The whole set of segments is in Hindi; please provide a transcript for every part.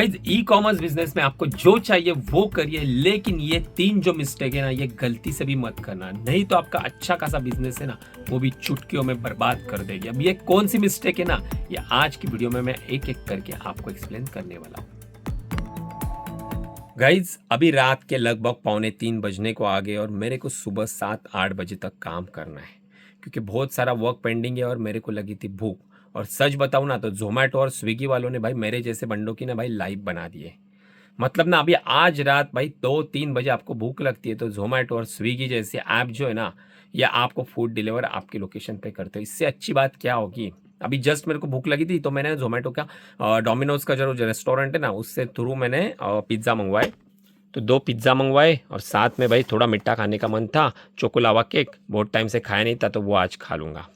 गाइज ई कॉमर्स बिजनेस में आपको जो चाहिए वो करिए, लेकिन ये 3 जो मिस्टेक है ना, ये गलती से भी मत करना, नहीं तो आपका अच्छा खासा बिजनेस है ना वो भी चुटकियों में बर्बाद कर देगी। अब ये कौन सी मिस्टेक है ना, ये आज की वीडियो में मैं एक एक करके आपको एक्सप्लेन करने वाला हूँ। गाइज अभी रात के लगभग 2:45 बजने को आ गए और मेरे को सुबह 7-8 बजे तक काम करना है, क्योंकि बहुत सारा वर्क पेंडिंग है और मेरे को लगी थी भूख। और सच बताऊं ना तो जोमेटो और स्विगी वालों ने भाई मेरे जैसे बंडों की ना भाई लाइफ बना दी है। मतलब ना अभी आज रात भाई 2-3 बजे आपको भूख लगती है तो जोमेटो और स्विगी जैसे ऐप जो है ना, ये आपको फूड डिलीवर आपकी लोकेशन पे करते हैं। इससे अच्छी बात क्या होगी। अभी जस्ट मेरे को भूख लगी थी तो मैंने जोमेटो का डोमिनोज का जो रेस्टोरेंट है ना उससे थ्रू मैंने पिज़्ज़ा मंगवाए। तो 2 पिज़्ज़ा मंगवाए और साथ में भाई थोड़ा मीठा खाने का मन था, चोको केक बहुत टाइम से खाया नहीं था तो वो आज खा लूँगा।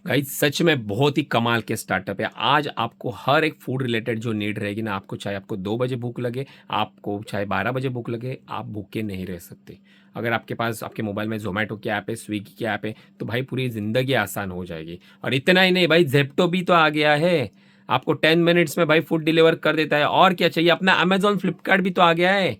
गाइस सच में बहुत ही कमाल के स्टार्टअप है। आज आपको हर एक फूड रिलेटेड जो नीड रहेगी ना, आपको चाहे आपको 2 बजे भूख लगे, आपको चाहे 12 बजे भूख लगे, आप भूखे नहीं रह सकते। अगर आपके पास आपके मोबाइल में ज़ोमैटो की ऐप है, स्विगी की ऐप है, तो भाई पूरी ज़िंदगी आसान हो जाएगी। और इतना ही नहीं भाई, ज़ेप्टो भी तो आ गया है। आपको 10 मिनट्स में भाई फूड डिलीवर कर देता है। और क्या चाहिए, अपना अमेज़न, फ्लिपकार्ट भी तो आ गया है,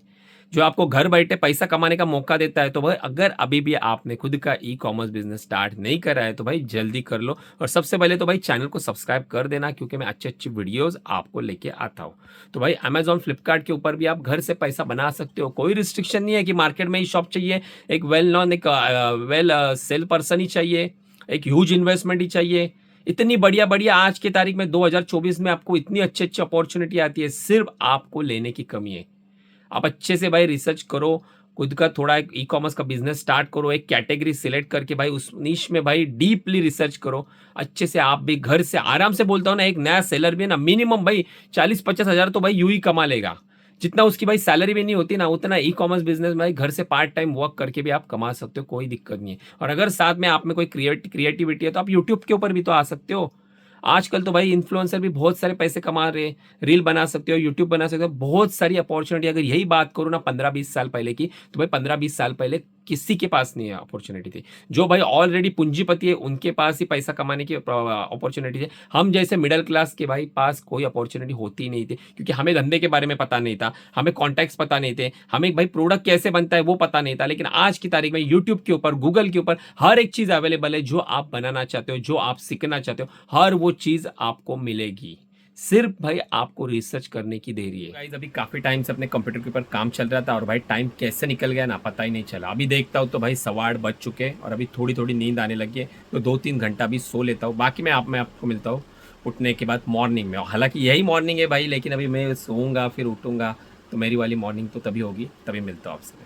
जो आपको घर बैठे पैसा कमाने का मौका देता है। तो भाई अगर अभी भी आपने खुद का ई कॉमर्स बिजनेस स्टार्ट नहीं करा है तो भाई जल्दी कर लो। और सबसे पहले तो भाई चैनल को सब्सक्राइब कर देना, क्योंकि मैं अच्छी अच्छी वीडियोस आपको लेके आता हूँ। तो भाई अमेजॉन, फ्लिपकार्ट के ऊपर भी आप घर से पैसा बना सकते हो। कोई रिस्ट्रिक्शन नहीं है कि मार्केट में ही शॉप चाहिए, एक वेल नॉन, एक वेल सेल पर्सन ही चाहिए, एक ह्यूज इन्वेस्टमेंट ही चाहिए। इतनी बढ़िया बढ़िया आज की तारीख में 2024 में आपको इतनी अच्छी अच्छी अपॉर्चुनिटी आती है, सिर्फ आपको लेने की कमी है। आप अच्छे से भाई रिसर्च करो, खुद का थोड़ा एक ई कॉमर्स का बिजनेस स्टार्ट करो, एक कैटेगरी सिलेक्ट करके भाई उस निश में भाई डीपली रिसर्च करो अच्छे से। आप भी घर से आराम से, बोलता हूँ ना, एक नया सेलर भी है ना मिनिमम भाई 40-50 हज़ार तो भाई यूं ही कमा लेगा। जितना उसकी भाई सैलरी भी नहीं होती ना, उतना ई कॉमर्स बिजनेस में भाई घर से पार्ट टाइम वर्क करके भी आप कमा सकते हो, कोई दिक्कत नहीं है। और अगर साथ में आप में कोई क्रिएटिविटी है तो आप यूट्यूब के ऊपर भी तो आ सकते हो। आजकल तो भाई इन्फ्लुएंसर भी बहुत सारे पैसे कमा रहे हैं, रील बना सकते हो, यूट्यूब बना सकते हो, बहुत सारी अपॉर्चुनिटी। अगर यही बात करूँ ना 15-20 साल पहले की, तो भाई 15-20 साल पहले किसी के पास नहीं है अपॉर्चुनिटी थी। जो भाई ऑलरेडी पूंजीपति है उनके पास ही पैसा कमाने की अपॉर्चुनिटी है। हम जैसे मिडिल क्लास के भाई पास कोई अपॉर्चुनिटी होती ही नहीं थी, क्योंकि हमें धंधे के बारे में पता नहीं था, हमें कॉन्टैक्ट्स पता नहीं थे, हमें भाई प्रोडक्ट कैसे बनता है वो पता नहीं था। लेकिन आज की तारीख में यूट्यूब के ऊपर, गूगल के ऊपर हर एक चीज़ अवेलेबल है। जो आप बनाना चाहते हो, जो आप सीखना चाहते हो, हर वो चीज़ आपको मिलेगी। सिर्फ भाई आपको रिसर्च करने की देरी है। गाइस अभी काफी टाइम से अपने कंप्यूटर के ऊपर काम चल रहा था और भाई टाइम कैसे निकल गया ना पता ही नहीं चला। अभी देखता हूँ तो भाई 8:15 बज चुके हैं और अभी थोड़ी थोड़ी नींद आने लगी है, तो 2-3 घंटा अभी सो लेता हूँ। बाकी मैं आपको मिलता हूँ उठने के बाद मॉर्निंग में। हालांकि यही मॉर्निंग है भाई, लेकिन अभी मैं सोऊंगा फिर उठूंगा, तो मेरी वाली मॉर्निंग तो तभी होगी, तभी मिलता हूँ आपसे।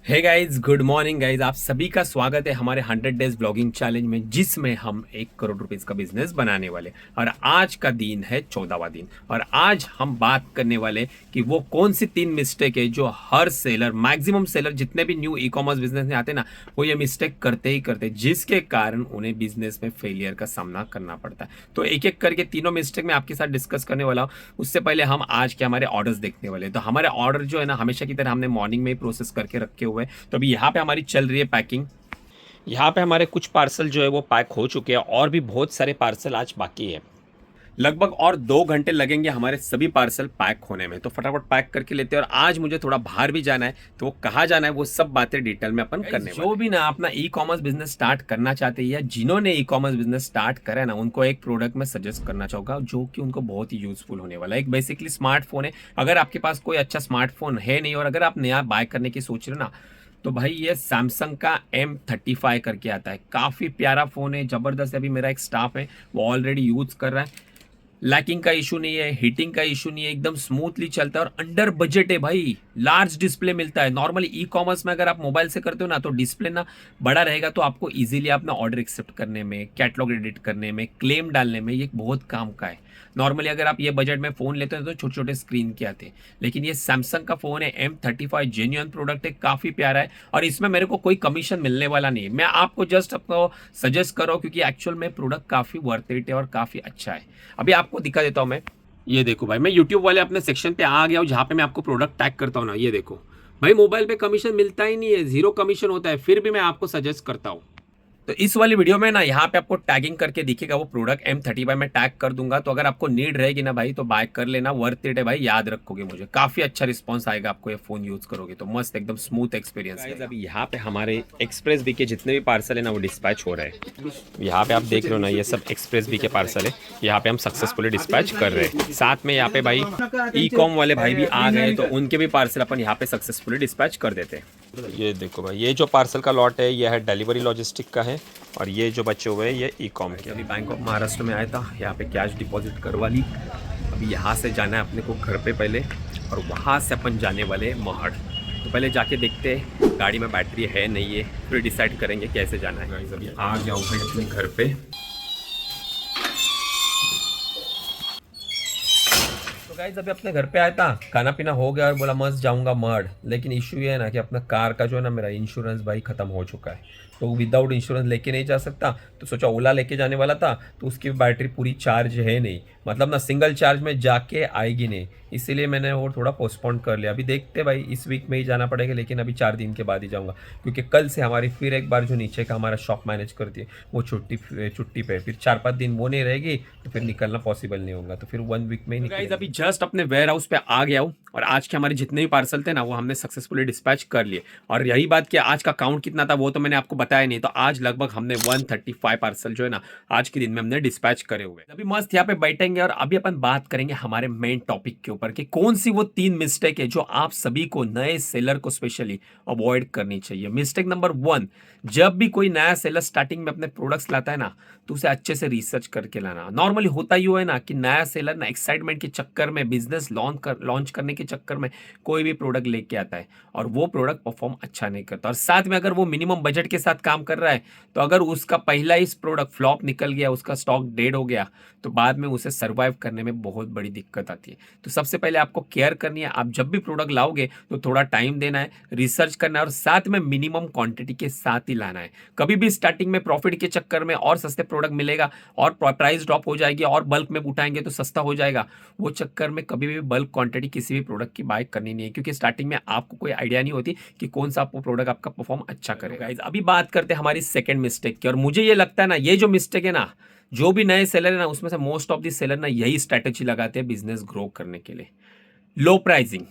Hey guys, good morning guys, आप सभी का स्वागत है हमारे 100 डेज ब्लॉगिंग चैलेंज में, जिसमें हम 1 करोड़ रुपीस का बिजनेस बनाने वाले। और आज का दिन है 14वां दिन, और आज हम बात करने वाले कि वो कौन सी 3 मिस्टेक है जो हर सेलर, मैक्सिमम सेलर जितने भी न्यू ई कॉमर्स बिजनेस में आते हैं ना, वो ये मिस्टेक करते ही करते, जिसके कारण उन्हें बिजनेस में फेलियर का सामना करना पड़ता है। तो एक एक करके तीनों मिस्टेक मैं आपके साथ डिस्कस करने वाला हूँ। उससे पहले हम आज के हमारे ऑर्डर्स देखने वाले हैं। तो हमारे ऑर्डर जो है ना, हमेशा की तरह हमने मॉर्निंग में ही प्रोसेस करके रखे हुए। तो अभी यहाँ पे हमारी चल रही है पैकिंग। यहाँ पे हमारे कुछ पार्सल जो है वो पैक हो चुके हैं और भी बहुत सारे पार्सल आज बाकी है। लगभग और 2 घंटे लगेंगे हमारे सभी पार्सल पैक होने में, तो फटाफट पैक करके लेते हैं। और आज मुझे थोड़ा बाहर भी जाना है, तो वो कहाँ जाना है वो सब बातें डिटेल में अपन करने वाले। जो भी ना अपना ई कॉमर्स बिजनेस स्टार्ट करना चाहते हैं या जिन्होंने ई कॉमर्स बिजनेस स्टार्ट करा है ना, उनको एक प्रोडक्ट में सजेस्ट करना चाहूँगा जो कि उनको बहुत ही यूजफुल होने वाला है। एक बेसिकली स्मार्टफोन है। अगर आपके पास कोई अच्छा स्मार्टफोन है नहीं और अगर आप नया बाय करने की सोच रहे हो ना, तो भाई ये सैमसंग का M35 करके आता है। काफ़ी प्यारा फ़ोन है, ज़बरदस्त। अभी मेरा एक स्टाफ है वो ऑलरेडी यूज़ कर रहा है। लैकिंग का इशू नहीं है, हीटिंग का इशू नहीं है, एकदम स्मूथली चलता है और अंडर बजट है भाई। लार्ज डिस्प्ले मिलता है। नॉर्मली ई कॉमर्स में अगर आप मोबाइल से करते हो ना, तो डिस्प्ले ना बड़ा रहेगा, तो आपको इजीली अपना ऑर्डर एक्सेप्ट करने में, कैटलॉग एडिट करने में, क्लेम डालने में ये बहुत काम का है। नॉर्मली अगर आप ये बजट में फ़ोन लेते हैं तो छोटे छोटे स्क्रीन के आते हैं, लेकिन ये सैमसंग का फ़ोन है, M35 जेन्युइन प्रोडक्ट है, काफ़ी प्यारा है। और इसमें मेरे को कोई कमीशन मिलने वाला नहीं है, मैं आपको जस्ट आपको सजेस्ट करो, क्योंकि एक्चुअल में प्रोडक्ट काफ़ी वर्थ इट है और काफ़ी अच्छा है। अभी आपको दिखा देता हूँ मैं। ये देखो भाई, मैं यूट्यूब वाले अपने सेक्शन पे आ गया हूँ, जहाँ पे मैं आपको प्रोडक्ट टैग करता हूँ ना। ये देखो भाई, मोबाइल पे कमीशन मिलता ही नहीं है, 0 कमीशन होता है, फिर भी मैं आपको सजेस्ट करता हूँ। तो इस वाली वीडियो में ना यहाँ पे आपको टैगिंग करके दिखेगा वो प्रोडक्ट M35 मैं टैग कर दूंगा। तो अगर आपको नीड रहेगी ना भाई तो बाय कर लेना, वर्थ इट है भाई, याद रखोगे मुझे, काफी अच्छा रिस्पॉन्स आएगा आपको ये फोन यूज करोगे तो मस्त एकदम स्मूथ एक्सपीरियंस है। अभी यहाँ पे हमारे एक्सप्रेस बी के जितने भी पार्सल है ना वो डिस्पैच हो रहे हैं। यहाँ पे आप देख रहे हो ना ये सब एक्सप्रेस बी के पार्सल है, यहाँ पे हम सक्सेसफुली डिस्पैच कर रहे हैं। साथ में यहाँ पे भाई ई कॉम वाले भाई भी आ गए तो उनके भी पार्सल अपन यहाँ पे सक्सेसफुली डिस्पैच कर देते हैं। ये देखो भाई, ये जो पार्सल का लॉट है ये है डिलीवरी लॉजिस्टिक का है और ये जो बचे हुए हैं ये ई कॉम के। अभी बैंक ऑफ महाराष्ट्र में आया था, यहाँ पे कैश डिपॉजिट करवा ली। अभी यहाँ से जाना है अपने को घर पे पहले और वहाँ से अपन जाने वाले महड़। तो पहले जाके देखते हैं गाड़ी में बैटरी है नहीं है, फिर डिसाइड करेंगे कैसे जाना है। अभी आ गया हूँ भाई अपने घर पे। तो गाइस अभी अपने घर पे आया था, खाना पीना हो गया और बोला मस्त जाऊंगा मर्ड। लेकिन इशू ये है ना कि अपना कार का जो है ना मेरा इंश्योरेंस भाई ख़त्म हो चुका है, तो विदाउट इंश्योरेंस लेके नहीं जा सकता। तो सोचा ओला लेके जाने वाला था, तो उसकी बैटरी पूरी चार्ज है नहीं, मतलब ना सिंगल चार्ज में जाके आएगी नहीं, इसीलिए मैंने वो थोड़ा पोस्टपोन कर लिया। अभी देखते भाई इस वीक में ही जाना पड़ेगा, लेकिन अभी 4 दिन के बाद ही जाऊँगा, क्योंकि कल से हमारी फिर एक बार जो नीचे का हमारा शॉप मैनेज करती है वो छुट्टी पे, फिर 4-5 दिन वो नहीं रहेगी तो फिर निकलना पॉसिबल नहीं होगा, तो फिर 1 वीक में ही निकलेगा। अभी जस्ट अपने वेयर हाउस पे आ गया हूँ और आज के हमारे जितने भी पार्सल थे ना वो हमने सक्सेसफुली डिस्पैच कर लिए। और यही बात कि आज का काउंट कितना था वो तो मैंने आपको बताया नहीं, तो आज लगभग हमने 135 पार्सल जो है ना आज के दिन में हमने डिस्पैच करे हुए। अभी मस्त यहाँ पे बैठेंगे और अभी अपन बात करेंगे हमारे मेन टॉपिक के ऊपर कि कौन सी वो 3 मिस्टेक है जो आप सभी को, नए सेलर को स्पेशली अवॉइड करनी चाहिए। मिस्टेक नंबर 1, जब भी कोई नया सेलर स्टार्टिंग में अपने प्रोडक्ट्स लाता है ना तो उसे अच्छे से रिसर्च करके लाना। नॉर्मली होता ही है ना कि नया सेलर ना एक्साइटमेंट के चक्कर में, बिजनेस लॉन्च करने के चक्कर में कोई भी प्रोडक्ट लेके आता है और वो प्रोडक्ट परफॉर्म अच्छा नहीं करता। और साथ में अगर वो मिनिमम बजट के साथ काम कर रहा है तो अगर उसका पहला ही प्रोडक्ट फ्लॉप निकल गया, उसका स्टॉक डेड हो गया, तो बाद में उसे सर्वाइव करने में बहुत बड़ी दिक्कत आती है। तो सबसे पहले आपको केयर करनी है। आप जब भी प्रोडक्ट लाओगे तो थोड़ा टाइम देना है, रिसर्च करना है और साथ में मिनिमम क्वांटिटी के साथ ही लाना है। कभी भी स्टार्टिंग में प्रॉफिट के चक्कर में और सस्ते प्रोडक्ट मिलेगा और प्राइस ड्रॉप हो जाएगी और बल्क में उठाएंगे तो सस्ता हो जाएगा, वो चक्कर में कभी भी बल्क क्वांटिटी किसी भी प्रोडक्ट की बाय करनी नहीं है, क्योंकि स्टार्टिंग में आपको कोई आइडिया नहीं होती कि कौन सा आपको प्रोडक्ट आपका परफॉर्म अच्छा करेगा। अभी बात करते हैं हमारी सेकंड मिस्टेक की, और मुझे ये लगता है ना ये जो मिस्टेक है ना, जो भी नए सेलर है ना उसमें से मोस्ट ऑफ द सेलर ना यही स्ट्रैटेजी लगाते हैं बिजनेस ग्रो करने के लिए, लो प्राइसिंग।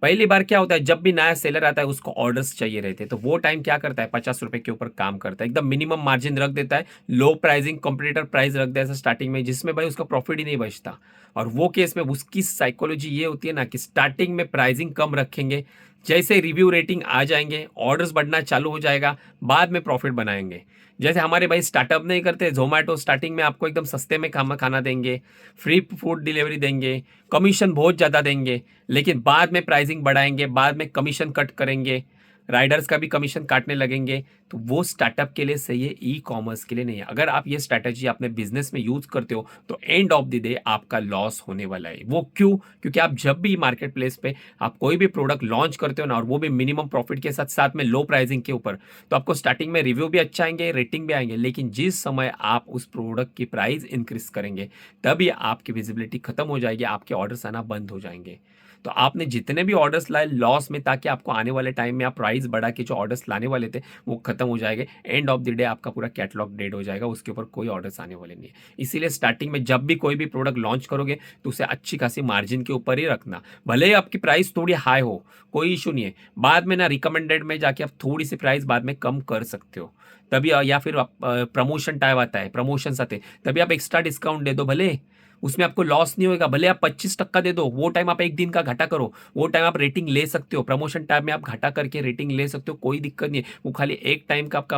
पहली बार क्या होता है, जब भी नया सेलर आता है उसको ऑर्डर्स चाहिए रहते हैं, तो वो टाइम क्या करता है, 50 रुपए के ऊपर काम करता है, एकदम मिनिमम मार्जिन रख देता है, लो प्राइसिंग कॉम्पिटिटर प्राइस रख देता है स्टार्टिंग में, जिसमें भाई उसका प्रॉफिट ही नहीं बचता। और वो केस में उसकी साइकोलॉजी ये होती है ना कि स्टार्टिंग में प्राइसिंग कम रखेंगे, जैसे रिव्यू रेटिंग आ जाएंगे, ऑर्डर्स बढ़ना चालू हो जाएगा, बाद में प्रॉफिट बनाएंगे। जैसे हमारे भाई स्टार्टअप नहीं करते, जोमेटो स्टार्टिंग में आपको एकदम सस्ते में खाना देंगे, फ्री फूड डिलीवरी देंगे, कमीशन बहुत ज़्यादा देंगे, लेकिन बाद में प्राइसिंग बढ़ाएंगे, बाद में कमीशन कट करेंगे, राइडर्स का भी कमीशन काटने लगेंगे। तो वो स्टार्टअप के लिए सही है, ई कॉमर्स के लिए नहीं है। अगर आप ये स्ट्रैटेजी अपने बिजनेस में यूज करते हो तो एंड ऑफ द डे आपका लॉस होने वाला है। वो क्यों? क्योंकि आप जब भी मार्केट प्लेस पे आप कोई भी प्रोडक्ट लॉन्च करते हो ना, और वो भी मिनिमम प्रॉफिट के साथ साथ में लो प्राइसिंग के ऊपर, तो आपको स्टार्टिंग में रिव्यू भी अच्छा आएंगे, रेटिंग भी आएंगे, लेकिन जिस समय आप उस प्रोडक्ट की प्राइस इंक्रीज करेंगे तभी आपकी विजिबिलिटी खत्म हो जाएगी, आपके ऑर्डर्स आना बंद हो जाएंगे। तो आपने जितने भी ऑर्डर्स लाए लॉस में, ताकि आपको आने वाले टाइम में आप प्राइस बढ़ा के जो ऑर्डर्स लाने वाले थे वो खत्म हो जाएंगे। एंड ऑफ द डे आपका पूरा कैटलॉग डेड हो जाएगा, उसके ऊपर कोई ऑर्डर्स आने वाले नहीं है। इसीलिए स्टार्टिंग में जब भी कोई भी प्रोडक्ट लॉन्च करोगे तो उसे अच्छी खासी मार्जिन के ऊपर ही रखना, भले ही आपकी प्राइस थोड़ी हाई हो, कोई इशू नहीं है। बाद में ना रिकमेंडेड में जाके आप थोड़ी सी प्राइस बाद में कम कर सकते हो तभी, या फिर प्रमोशन टाइप आता है, प्रमोशंस आते हैं, तभी आप एक्स्ट्रा डिस्काउंट दे दो, भले उसमें आपको लॉस नहीं होगा। भले आप 25% दे दो, वो टाइम आप एक दिन का घाटा करो, वो टाइम आप रेटिंग ले सकते हो, प्रमोशन टाइम में आप घाटा करके रेटिंग ले सकते हो, कोई दिक्कत नहीं है। वो खाली एक टाइम का आपका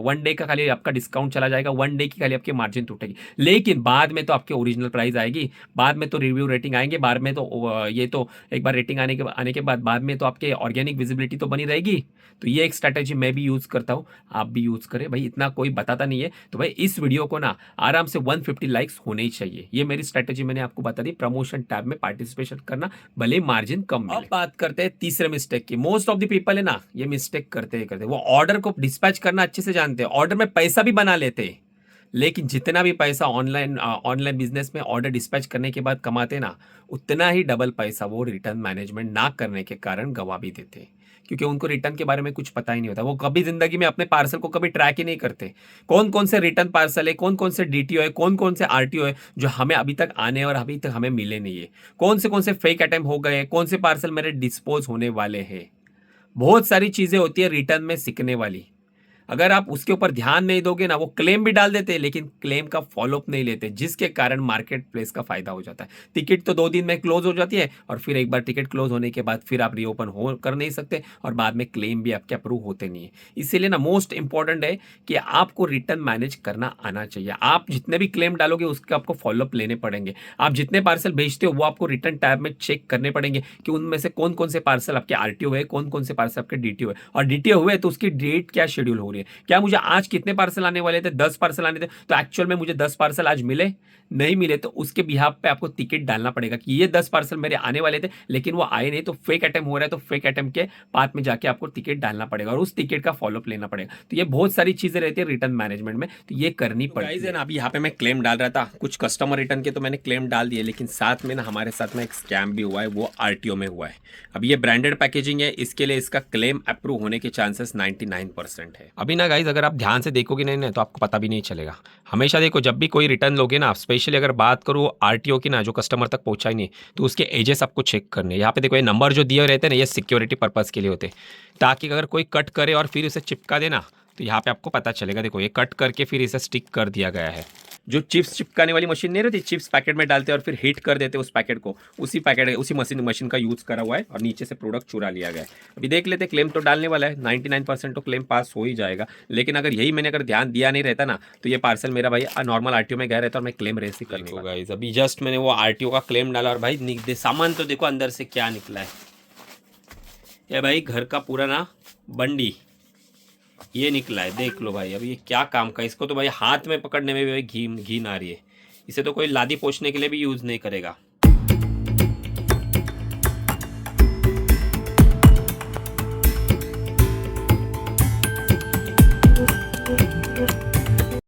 1 डे का खाली आपका डिस्काउंट चला जाएगा, 1 डे की खाली आपकी मार्जिन टूटेगी, लेकिन बाद में तो आपकी ओरिजिनल प्राइस आएगी, बाद में तो रिव्यू रेटिंग आएंगे, बाद में तो ये तो एक बार रेटिंग आने के बाद में तो आपके ऑर्गेनिक विजिबिलिटी तो बनी रहेगी। तो ये एक स्ट्रैटेजी मैं भी यूज करता हूँ, आप भी यूज करें भाई, इतना कोई बताता नहीं है। तो भाई इस वीडियो को ना आराम से 150 लाइक्स होने ही चाहिए, ये मेरी स्ट्रैटेजी मैंने आपको बता दी। प्रमोशन टैब में पार्टिसिपेशन करना, भले मार्जिन कम मिले। अब बात करते हैं तीसरे मिस्टेक की। मोस्ट ऑफ द पीपल है ना ये मिस्टेक करते वो ऑर्डर को डिस्पैच करना अच्छे से जानते हैं, ऑर्डर में पैसा भी बना लेते हैं, लेकिन जितना भी पैसा ऑनलाइन बिजनेस में ऑर्डर डिस्पैच करने के बाद कमाते ना, उतना ही डबल पैसा वो रिटर्न मैनेजमेंट ना करने के कारण गवा भी देते। क्योंकि उनको रिटर्न के बारे में कुछ पता ही नहीं होता। वो कभी ज़िंदगी में अपने पार्सल को कभी ट्रैक ही नहीं करते। कौन-कौन से रिटर्न पार्सल है, कौन-कौन से डीटीओ है, कौन-कौन से आरटीओ है, जो हमें अभी तक आने और अभी तक हमें मिले नहीं है। कौन से फेक अटेम्प्ट हो गए, कौन से पार्सल मेरे डिस्पोज़ होने वाले हैं। बहुत सारी चीज़ें होती है रिटर्न में सीखने वाली। अगर आप उसके ऊपर ध्यान नहीं दोगे ना, वो क्लेम भी डाल देते हैं लेकिन क्लेम का फॉलोअप नहीं लेते, जिसके कारण मार्केट प्लेस का फायदा हो जाता है। टिकट तो 2 दिन में क्लोज हो जाती है और फिर एक बार टिकट क्लोज होने के बाद फिर आप रीओपन हो कर नहीं सकते और बाद में क्लेम भी आपके अप्रूव होते नहीं है। इसीलिए ना मोस्ट इंपॉर्टेंट है कि आपको रिटर्न मैनेज करना आना चाहिए। आप जितने भी क्लेम डालोगे उसके आपको फॉलोअप लेने पड़ेंगे। आप जितने पार्सल भेजते हो वो आपको रिटर्न टैब में चेक करने पड़ेंगे कि उनमें से कौन-कौन से पार्सल आपके आरटीओ है, कौन-कौन से पार्सल आपके डीटीओ है और डीटीओ हुए तो उसकी डेट क्या शेड्यूल हो रही है। क्या मुझे आज कितने पार्सल आने वाले थे? 10 पार्सल आने थे, तो एक्चुअल में मुझे 10 पार्सल आज मिले? नहीं मिले, तो उसके बिहाफ पे आपको टिकट डालना पड़ेगा कि ये 10 पार्सल मेरे आने वाले थे लेकिन वो आए नहीं, तो फेक अटेम्प्ट हो रहा है, तो फेक अटेम्प्ट के पाथ में जाके आपको टिकट डालना पड़ेगा और उस टिकट का फॉलोअप लेना पड़ेगा। तो ये बहुत सारी चीजें रहती है रिटर्न मैनेजमेंट में, तो ये करनी पड़ती है ना। अभी यहाँ पे मैं क्लेम डाल रहा था, कुछ कस्टमर रिटर्न के तो मैंने क्लेम डाल दिए, लेकिन साथ में ना हमारे साथ में एक स्कैम भी हुआ है, वो आरटीओ में हुआ है। अभी ये ब्रांडेड पैकेजिंग है, इसके लिए इसका क्लेम अप्रूव होने के चांसेस 99% है। अभी ना गाइज, अगर आप ध्यान से देखोगे नहीं ना तो आपको पता भी नहीं चलेगा। हमेशा देखो, जब भी कोई रिटर्न लोगे ना, स्पेशली अगर बात करो आरटीओ की ना, जो कस्टमर तक पहुंचा ही नहीं, तो उसके एजेस आपको चेक करने। यहाँ पे देखो, ये नंबर जो दिए रहते हैं ना, ये सिक्योरिटी पर्पज़ के लिए होते हैं, ताकि अगर कोई कट करे और फिर उसे चिपका देना तो यहाँ पे आपको पता चलेगा। देखो, ये कट करके फिर इसे स्टिक कर दिया गया है। जो चिप्स चिपकाने वाली मशीन नहीं रहती, चिप्स पैकेट में डालते हैं और फिर हीट कर देते हैं उस पैकेट को, उसी मशीन का यूज़ करा हुआ है और नीचे से प्रोडक्ट चुरा लिया गया है। अभी देख लेते, क्लेम तो डालने वाला है, 99% तो क्लेम पास हो ही जाएगा। लेकिन अगर यही मैंने अगर ध्यान दिया नहीं रहता ना, तो ये पार्सल मेरा भाई नॉर्मल आरटीओ में गया रहता और मैं क्लेम रेस ही करने वाला। गाइस, अभी जस्ट मैंने वो आरटीओ का क्लेम डाला और भाई सामान तो देखो अंदर से क्या निकला है। ये भाई घर का पूरा ना बंडी ये निकला है, देख लो भाई। अब ये क्या काम का, इसको तो भाई हाथ में पकड़ने में भी भाई घी आ रही है। इसे तो कोई लादी पोंछने के लिए भी यूज़ नहीं करेगा।